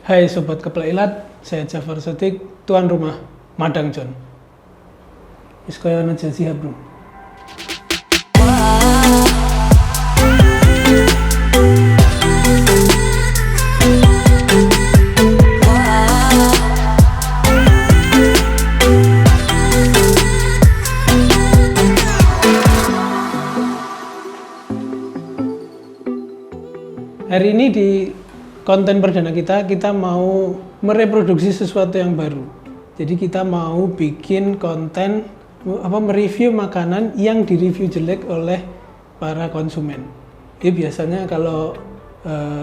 Hai Sobat Keplailat, saya Jafar Sotik, tuan rumah Madang John. Wis kaya ana jasiah, Bro. Hari ini di konten perdana kita mau mereproduksi sesuatu yang baru. Jadi kita mau bikin konten mereview makanan yang direview jelek oleh para konsumen. Jadi biasanya kalau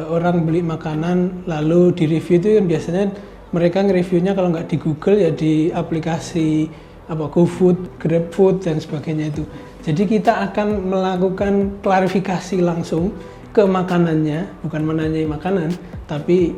orang beli makanan lalu direview itu kan biasanya mereka nge-reviewnya kalau nggak di Google ya di aplikasi GoFood, GrabFood dan sebagainya itu. Jadi kita akan melakukan klarifikasi langsung ke makanannya, bukan menanyai makanan, tapi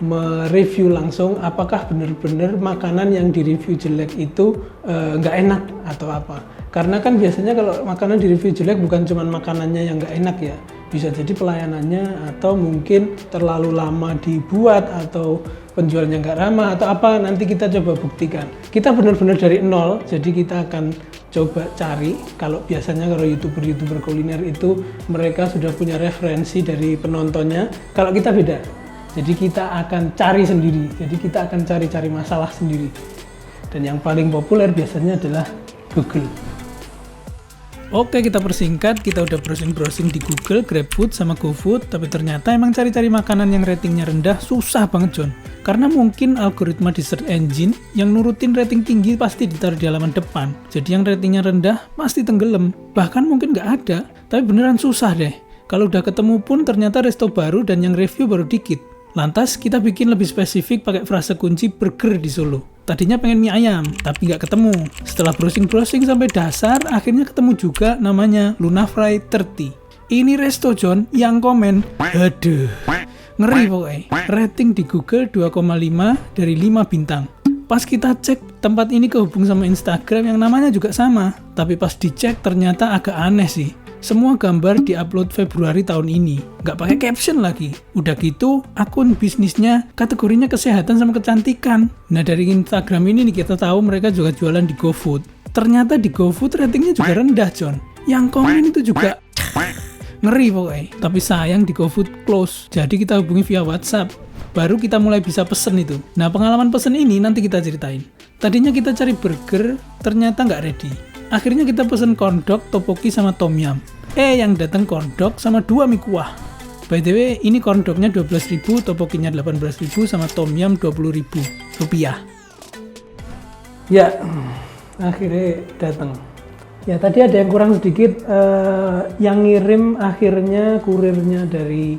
mereview langsung apakah benar-benar makanan yang direview jelek itu nggak enak atau apa. Karena kan biasanya kalau makanan direview jelek bukan cuma makanannya yang nggak enak ya, bisa jadi pelayanannya atau mungkin terlalu lama dibuat atau penjualnya nggak ramah atau apa, nanti kita coba buktikan. Kita benar-benar dari nol, jadi kita akan coba cari. Kalau biasanya kalau youtuber kuliner itu mereka sudah punya referensi dari penontonnya, kalau kita beda. Jadi kita akan cari sendiri, jadi kita akan cari masalah sendiri. Dan yang paling populer biasanya adalah Google. Oke, kita persingkat, kita udah browsing di Google, GrabFood sama GoFood, tapi ternyata emang cari makanan yang ratingnya rendah susah banget, John. Karena mungkin algoritma di search engine yang nurutin rating tinggi pasti ditaruh di halaman depan. Jadi yang ratingnya rendah pasti tenggelam. Bahkan mungkin nggak ada, tapi beneran susah deh. Kalau udah ketemu pun ternyata resto baru dan yang review baru dikit. Lantas kita bikin lebih spesifik pakai frase kunci burger di Solo. Tadinya pengen mie ayam, tapi nggak ketemu. Setelah browsing sampai dasar, akhirnya ketemu juga namanya Luna Fry 30. Ini resto, John, yang komen, aduh, ngeri pokoknya. Rating di Google 2,5 dari 5 bintang. Pas kita cek, tempat ini kehubung sama Instagram yang namanya juga sama. Tapi pas dicek ternyata agak aneh sih. Semua gambar diupload Februari tahun ini, nggak pakai caption lagi. Udah gitu, akun bisnisnya kategorinya kesehatan sama kecantikan. Nah dari Instagram ini nih kita tahu mereka juga jualan di GoFood. Ternyata di GoFood ratingnya juga rendah, John. Yang komen itu juga ngeri pokoknya. Tapi sayang di GoFood close, jadi kita hubungi via WhatsApp. Baru kita mulai bisa pesen itu. Nah pengalaman pesen ini nanti kita ceritain. Tadinya kita cari burger, ternyata nggak ready. Akhirnya kita pesen corn dog, tteokbokki sama tom yum. Yang datang corn dog sama 2 mie kuah. By the way, ini corn dognya 12.000, tteokbokkinya 18.000 sama tom yum 20.000 rupiah. Ya, akhirnya datang. Ya tadi ada yang kurang sedikit. Yang ngirim akhirnya kurirnya dari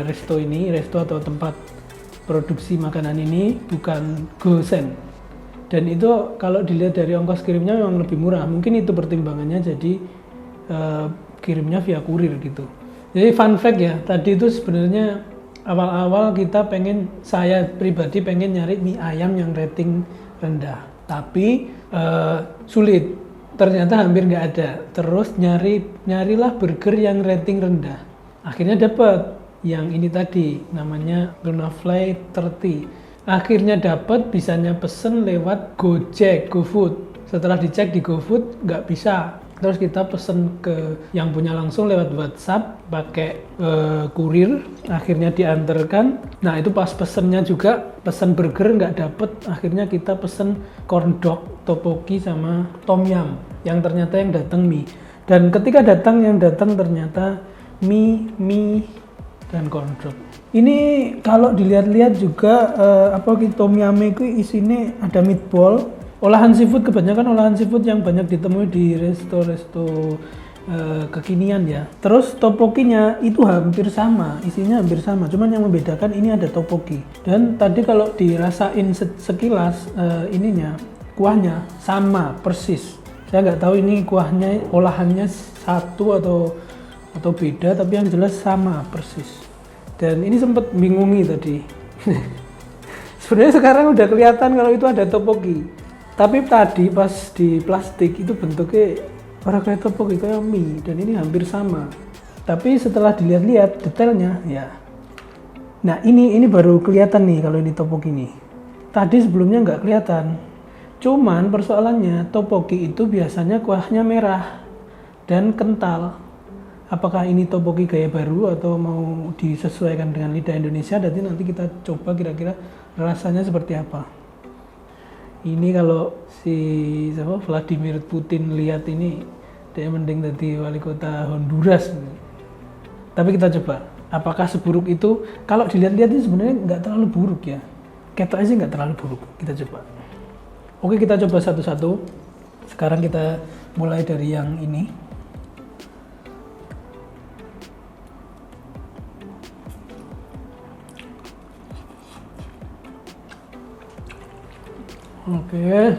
resto atau tempat produksi makanan ini bukan GoSend. Dan itu kalau dilihat dari ongkos kirimnya memang lebih murah. Mungkin itu pertimbangannya jadi kirimnya via kurir gitu. Jadi fun fact ya, tadi itu sebenarnya awal-awal saya pribadi pengen nyari mie ayam yang rating rendah. Tapi sulit, ternyata hampir nggak ada. Terus nyarilah burger yang rating rendah. Akhirnya dapat yang ini tadi, namanya Luna Fry 30. Akhirnya dapat, bisanya pesen lewat Gojek, GoFood. Setelah dicek di GoFood nggak bisa. Terus kita pesen ke yang punya langsung lewat WhatsApp pakai kurir. Akhirnya diantarkan. Nah itu pas pesennya juga pesen burger nggak dapet. Akhirnya kita pesen corn dog, tteokbokki sama tom yum. Yang ternyata yang datang mie. Dan ketika yang datang ternyata mie dan corn dog. Ini kalau dilihat-lihat juga tom yum itu isinya ada meatball, olahan seafood, kebanyakan olahan seafood yang banyak ditemui di resto-resto kekinian ya. Terus tteokbokkinya itu hampir sama, isinya hampir sama, cuman yang membedakan ini ada tteokbokki. Dan tadi kalau dirasain sekilas kuahnya sama persis. Saya nggak tahu ini kuahnya olahannya satu atau beda, tapi yang jelas sama persis. Dan ini sempat bingungi tadi. Sebenarnya sekarang udah kelihatan kalau itu ada tteokbokki. Tapi tadi pas di plastik itu bentuknya orang kayak tteokbokki, kayak mie, dan ini hampir sama. Tapi setelah dilihat-lihat detailnya ya Nah ini baru kelihatan nih kalau ini topoki nih. Tadi sebelumnya nggak kelihatan. Cuman persoalannya topoki itu biasanya kuahnya merah dan kental. Apakah ini topoki gaya baru atau mau disesuaikan dengan lidah Indonesia? Nanti kita coba kira-kira rasanya seperti apa. Ini kalau si Vladimir Putin lihat ini, dia mending jadi wali kota Honduras. Tapi kita coba, apakah seburuk itu? Kalau dilihat-lihat ini sebenarnya nggak terlalu buruk ya. Ketoknya sih nggak terlalu buruk. Kita coba. Oke, kita coba satu-satu. Sekarang kita mulai dari yang ini. Oke,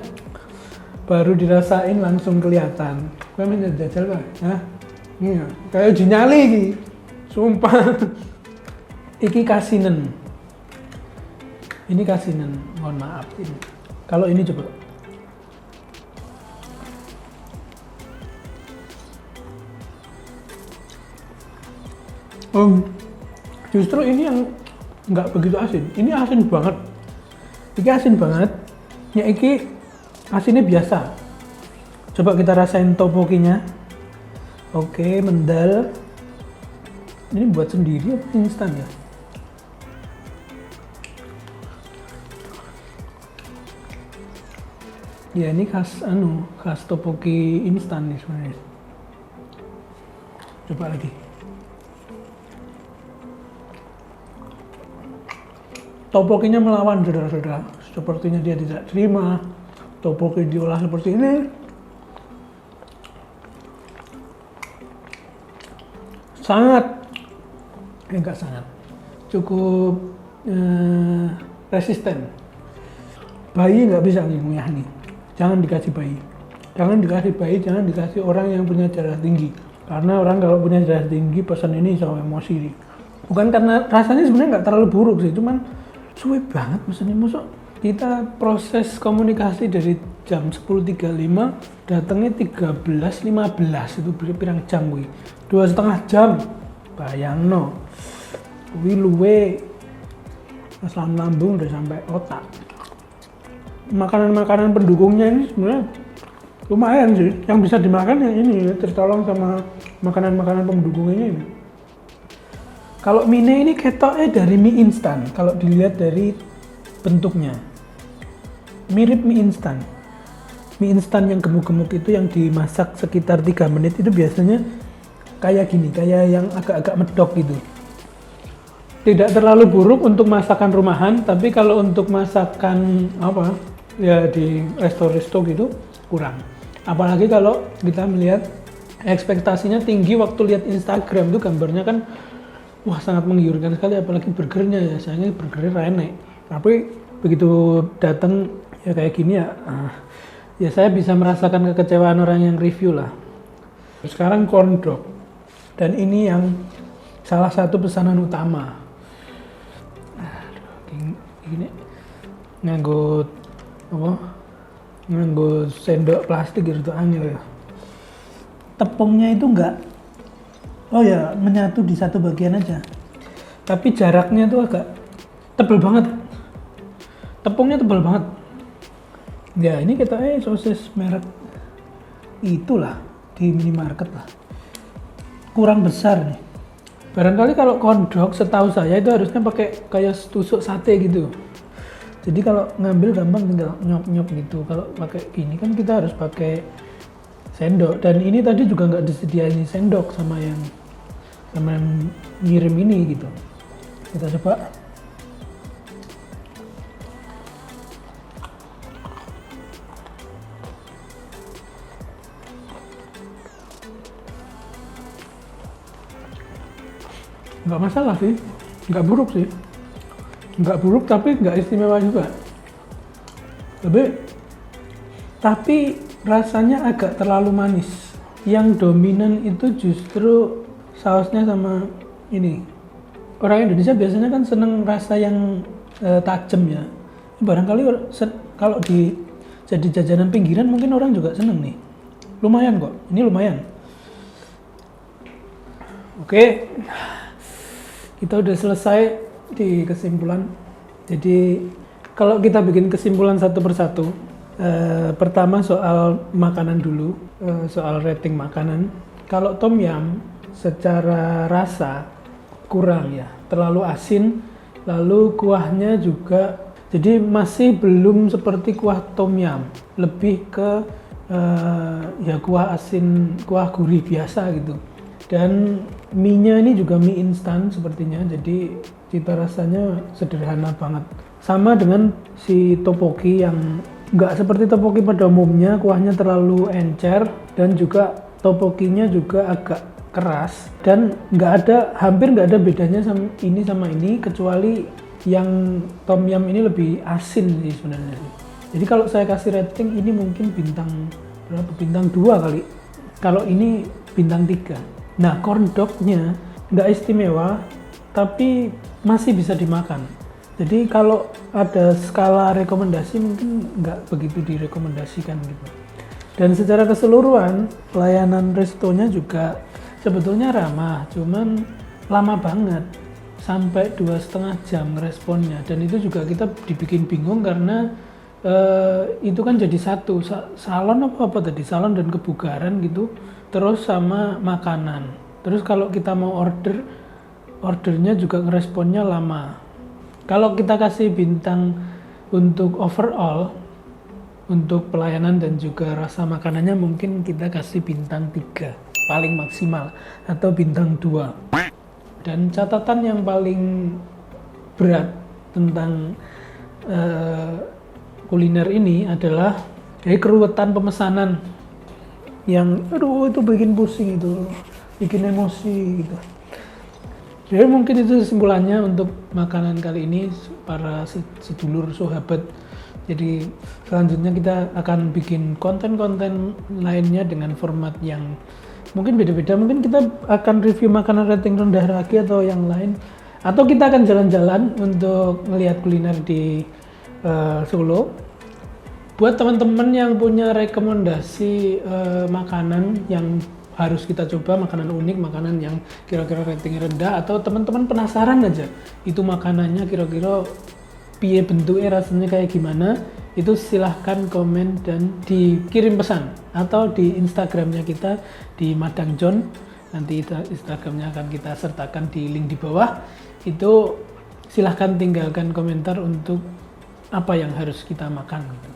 baru dirasain langsung kelihatan. Gue minta jajal pak, ya? Iya, kayak uji nyali iki. Sumpah. Iki kasinen. Ini kasinen, mohon maaf ini. Kalau ini coba. Justru ini yang nggak begitu asin. Ini asin banget. Iki asin banget. Ya iki asinnya biasa. Coba kita rasain topokinya. Oke, mendal. Ini buat sendiri apa instan ya? Ya ini khas topoki instan nih sebenarnya. Coba lagi. Topokinya melawan saudara-saudara. Sepertinya dia tidak terima topoki diolah seperti ini. Cukup resisten. Bayi nggak bisa ngunyah nih. Jangan dikasih bayi. Jangan dikasih orang yang punya darah tinggi. Karena orang kalau punya darah tinggi pesan ini sama emosi nih. Bukan karena rasanya sebenarnya nggak terlalu buruk sih, cuman suwe banget pesannya. Masuk kita proses komunikasi dari jam 10.35 datangnya 13.15, itu pirang jam gue 2,5 jam. Bayangno kuwi luwe asam lambung udah sampai otak. Makanan pendukungnya ini sebenarnya lumayan sih, yang bisa dimakan yang ini tertolong sama makanan pendukungnya ini. Kalau mie ini ketoknya dari mie instan, kalau dilihat dari bentuknya mirip mie instan. Mie instan yang gemuk-gemuk itu yang dimasak sekitar 3 menit itu biasanya kayak gini, kayak yang agak-agak medok gitu. Tidak terlalu buruk untuk masakan rumahan, tapi kalau untuk masakan apa ya di resto-resto gitu kurang. Apalagi kalau kita melihat ekspektasinya tinggi waktu lihat Instagram itu gambarnya kan wah sangat menggiurkan sekali, apalagi burgernya ya, sayangnya burgernya rene. Tapi begitu datang ya kayak gini ya saya bisa merasakan kekecewaan orang yang review lah. Sekarang corn dog, dan ini yang salah satu pesanan utama. Gini nganggo sendok plastik gitu angel ya. Tepungnya itu enggak menyatu di satu bagian aja, tapi jaraknya tuh agak tebel banget. Tepungnya tebel banget ya. Ini kita sosis merek itulah di minimarket lah, kurang besar nih. Barangkali kalau corn dog setahu saya itu harusnya pakai kayak tusuk sate gitu. Jadi kalau ngambil gampang tinggal nyop-nyop gitu. Kalau pakai gini kan kita harus pakai sendok, dan ini tadi juga nggak disediain sendok sama yang ngirim ini gitu. Kita coba. Nggak masalah sih, nggak buruk sih. Nggak buruk tapi nggak istimewa juga. Tapi rasanya agak terlalu manis. Yang dominan itu justru sausnya sama ini. Orang Indonesia biasanya kan seneng rasa yang tajam ya. Barangkali kalau jadi jajanan pinggiran mungkin orang juga seneng nih. Lumayan kok, ini lumayan. Oke, kita udah selesai di kesimpulan. Jadi kalau kita bikin kesimpulan satu persatu, pertama soal makanan dulu, soal rating makanan. Kalau tom yum secara rasa kurang ya, terlalu asin, lalu kuahnya juga jadi masih belum seperti kuah tom yum, lebih ke ya kuah asin, kuah gurih biasa gitu. Dan mie-nya ini juga mie instan sepertinya, jadi cita rasanya sederhana banget. Sama dengan si tteokbokki yang nggak seperti tteokbokki pada umumnya, kuahnya terlalu encer dan juga tteokbokkinya juga agak keras dan hampir nggak ada bedanya sama ini kecuali yang tom yum ini lebih asin sih sebenarnya. Jadi kalau saya kasih rating ini mungkin bintang berapa? Bintang 2 kali. Kalau ini bintang 3. Nah, corn dog-nya nggak istimewa, tapi masih bisa dimakan. Jadi kalau ada skala rekomendasi mungkin nggak begitu direkomendasikan gitu. Dan secara keseluruhan, pelayanan restonya juga sebetulnya ramah, cuman lama banget. Sampai 2,5 jam responnya. Dan itu juga kita dibikin bingung karena itu kan jadi satu, salon apa tadi? Salon dan kebugaran gitu. Terus sama makanan. Terus kalau kita mau ordernya juga ngeresponnya lama. Kalau kita kasih bintang untuk overall, untuk pelayanan dan juga rasa makanannya mungkin kita kasih bintang 3 paling maksimal atau bintang 2. Dan catatan yang paling berat tentang kuliner ini adalah keruwetan pemesanan yang itu bikin pusing, itu bikin emosi gitu. Jadi mungkin itu kesimpulannya untuk makanan kali ini para sedulur sahabat. Jadi selanjutnya kita akan bikin konten-konten lainnya dengan format yang mungkin beda-beda. Mungkin kita akan review makanan rating rendah lagi atau yang lain, atau kita akan jalan-jalan untuk melihat kuliner di Solo. Buat teman-teman yang punya rekomendasi makanan yang harus kita coba, makanan unik, makanan yang kira-kira ratingnya rendah, atau teman-teman penasaran aja itu makanannya kira-kira piye bentuknya, rasanya kayak gimana, itu silahkan komen dan dikirim pesan atau di Instagramnya kita di Madang John. Nanti Instagramnya akan kita sertakan di link di bawah. Itu silahkan tinggalkan komentar untuk apa yang harus kita makan gitu.